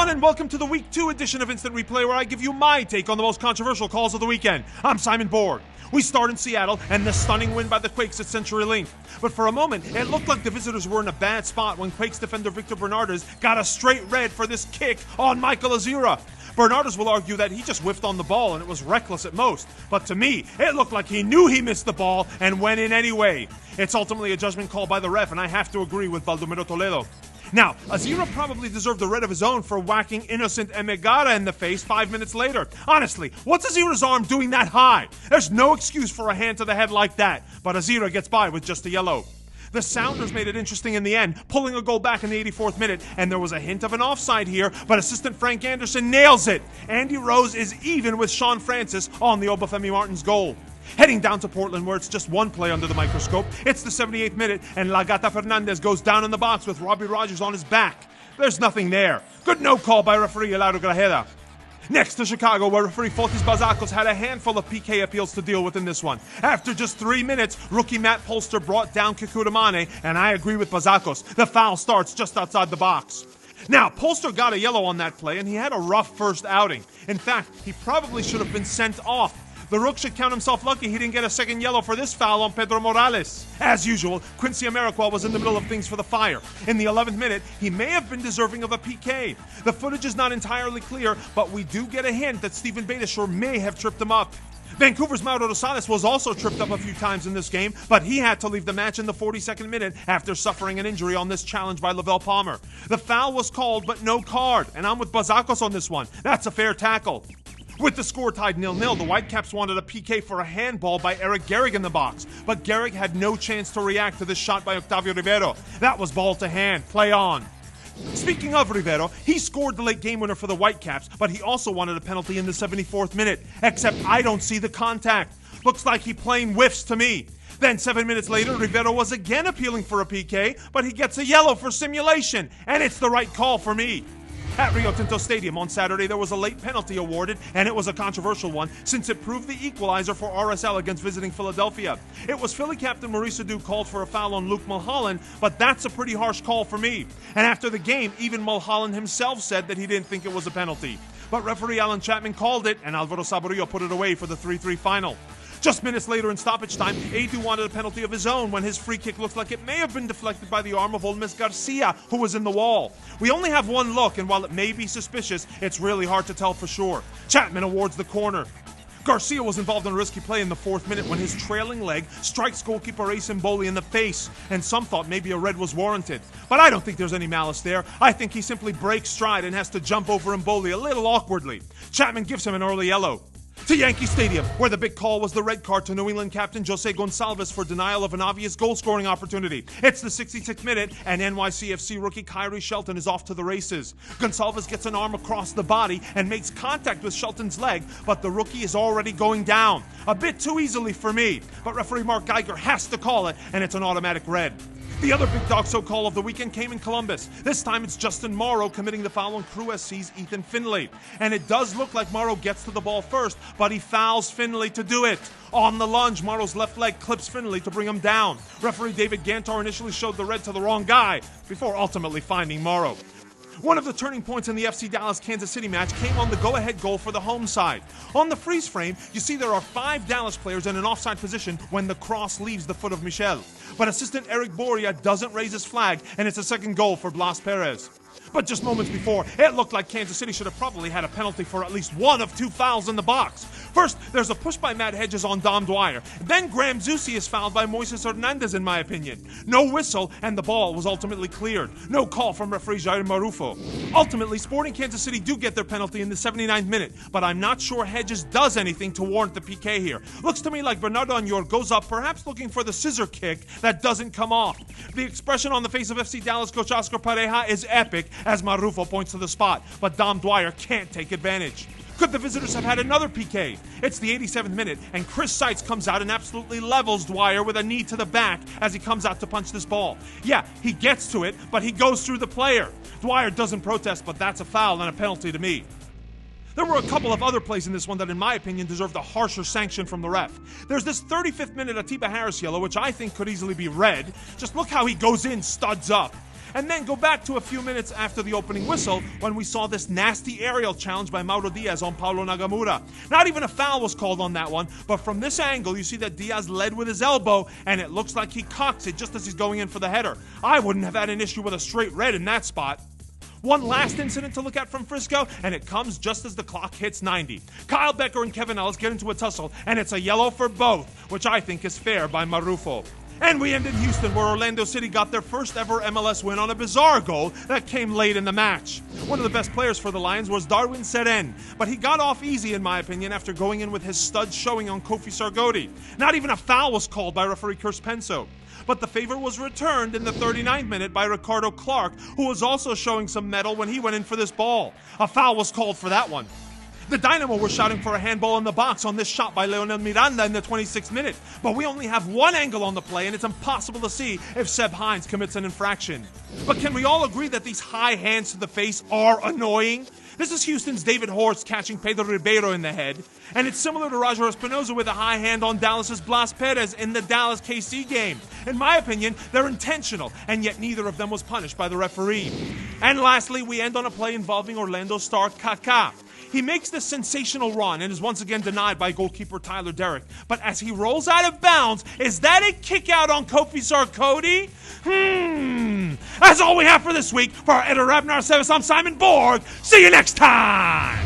everyone, and welcome to the Week 2 edition of Instant Replay, where I give you my take on the most controversial calls of the weekend. I'm Simon Borg. We start in Seattle, and the stunning win by the Quakes at CenturyLink. But for a moment, it looked like the visitors were in a bad spot when Quakes defender Victor Bernardes got a straight red for this kick on Michael Azira. Bernardes will argue that he just whiffed on the ball and it was reckless at most. But to me, it looked like he knew he missed the ball and went in anyway. It's ultimately a judgment call by the ref, and I have to agree with Baldomero Toledo. Now, Azira probably deserved a red of his own for whacking innocent Emegara in the face 5 minutes later. Honestly, what's Azira's arm doing that high? There's no excuse for a hand to the head like that, but Azira gets by with just a yellow. The Sounders made it interesting in the end, pulling a goal back in the 84th minute, and there was a hint of an offside here, but assistant Frank Anderson nails it. Andy Rose is even with Sean Francis on the Obafemi Martins goal. Heading down to Portland, where it's just one play under the microscope, it's the 78th minute, and La Gata Fernandez goes down in the box with Robbie Rogers on his back. There's nothing there. Good no call by referee Eladio Grajeda. Next to Chicago, where referee Fotis Bazakos had a handful of PK appeals to deal with in this one. After just 3 minutes, rookie Matt Polster brought down Kikuramane, and I agree with Bazakos. The foul starts just outside the box. Now, Polster got a yellow on that play, and he had a rough first outing. In fact, he probably should have been sent off. The Rook should count himself lucky he didn't get a second yellow for this foul on Pedro Morales. As usual, Quincy Amarikwa was in the middle of things for the Fire. In the 11th minute, he may have been deserving of a PK. The footage is not entirely clear, but we do get a hint that Stephen Beitashour may have tripped him up. Vancouver's Mauro Rosales was also tripped up a few times in this game, but he had to leave the match in the 42nd minute after suffering an injury on this challenge by Lavelle Palmer. The foul was called, but no card, and I'm with Bazakos on this one. That's a fair tackle. With the score tied 0-0, the Whitecaps wanted a PK for a handball by Eric Gehrig in the box, but Gehrig had no chance to react to this shot by Octavio Rivero. That was ball to hand. Play on. Speaking of Rivero, he scored the late game winner for the Whitecaps, but he also wanted a penalty in the 74th minute, except I don't see the contact. Looks like he plain whiffs to me. Then 7 minutes later, Rivero was again appealing for a PK, but he gets a yellow for simulation, and it's the right call for me. At Rio Tinto Stadium on Saturday, there was a late penalty awarded, and it was a controversial one since it proved the equalizer for RSL against visiting Philadelphia. It was Philly captain Maurice Edu called for a foul on Luke Mulholland, but that's a pretty harsh call for me. And after the game, even Mulholland himself said that he didn't think it was a penalty. But referee Alan Chapman called it, and Alvaro Saborio put it away for the 3-3 final. Just minutes later in stoppage time, Edu wanted a penalty of his own when his free kick looked like it may have been deflected by the arm of Olmes Garcia, who was in the wall. We only have one look, and while it may be suspicious, it's really hard to tell for sure. Chapman awards the corner. Garcia was involved in a risky play in the 4th minute when his trailing leg strikes goalkeeper Ace Mboli in the face, and some thought maybe a red was warranted. But I don't think there's any malice there. I think he simply breaks stride and has to jump over Mboli a little awkwardly. Chapman gives him an early yellow. To Yankee Stadium, where the big call was the red card to New England captain Jose Gonçalves for denial of an obvious goal-scoring opportunity. It's the 66th minute, and NYCFC rookie Kyrie Shelton is off to the races. Gonçalves gets an arm across the body and makes contact with Shelton's leg, but the rookie is already going down. A bit too easily for me, but referee Mark Geiger has to call it, and it's an automatic red. The other big DOGSO call of the weekend came in Columbus. This time it's Justin Morrow committing the foul on Crew SC's Ethan Finlay. And it does look like Morrow gets to the ball first, but he fouls Finlay to do it. On the lunge, Morrow's left leg clips Finlay to bring him down. Referee David Gantar initially showed the red to the wrong guy, before ultimately finding Morrow. One of the turning points in the FC Dallas-Kansas City match came on the go-ahead goal for the home side. On the freeze frame, you see there are 5 Dallas players in an offside position when the cross leaves the foot of Michel. But assistant Eric Boria doesn't raise his flag, and it's a second goal for Blas Perez. But just moments before, it looked like Kansas City should have probably had a penalty for at least one of 2 fouls in the box. First, there's a push by Matt Hedges on Dom Dwyer. Then Graham Zusi is fouled by Moises Hernandez, in my opinion. No whistle, and the ball was ultimately cleared. No call from referee Jair Marufo. Ultimately, Sporting Kansas City do get their penalty in the 79th minute, but I'm not sure Hedges does anything to warrant the PK here. Looks to me like Bernardo Añor goes up, perhaps looking for the scissor kick that doesn't come off. The expression on the face of FC Dallas coach Oscar Pareja is epic, as Marufo points to the spot, but Dom Dwyer can't take advantage. Could the visitors have had another PK? It's the 87th minute, and Chris Seitz comes out and absolutely levels Dwyer with a knee to the back as he comes out to punch this ball. Yeah, he gets to it, but he goes through the player. Dwyer doesn't protest, but that's a foul and a penalty to me. There were a couple of other plays in this one that, in my opinion, deserved a harsher sanction from the ref. There's this 35th minute Atiba Harris yellow, which I think could easily be red. Just look how he goes in, studs up. and then go back to a few minutes after the opening whistle when we saw this nasty aerial challenge by Mauro Diaz on Paulo Nagamura. Not even a foul was called on that one, but from this angle you see that Diaz led with his elbow and it looks like he cocks it just as he's going in for the header. I wouldn't have had an issue with a straight red in that spot. One last incident to look at from Frisco, and it comes just as the clock hits 90. Kyle Becker and Kevin Ellis get into a tussle, and it's a yellow for both, which I think is fair by Marufo. And we end in Houston, where Orlando City got their first ever MLS win on a bizarre goal that came late in the match. One of the best players for the Lions was Darwin Seren, but he got off easy in my opinion after going in with his stud showing on Kofi Sargodi. Not even a foul was called by referee Kurs Penso. But the favor was returned in the 39th minute by Ricardo Clark, who was also showing some mettle when he went in for this ball. A foul was called for that one. The Dynamo were shouting for a handball in the box on this shot by Leonel Miranda in the 26th minute, but we only have one angle on the play and it's impossible to see if Seb Hines commits an infraction. But can we all agree that these high hands to the face are annoying? This is Houston's David Horst catching Pedro Ribeiro in the head, and it's similar to Roger Espinoza with a high hand on Dallas's Blas Perez in the Dallas KC game. In my opinion, they're intentional, and yet neither of them was punished by the referee. And lastly, we end on a play involving Orlando star Kaká. He makes this sensational run and is once again denied by goalkeeper Tyler Derrick. But as he rolls out of bounds, is that a kick out on Kofi Sargodi? That's all we have for this week. For our editor Abner Sevis, I'm Simon Borg. See you next time!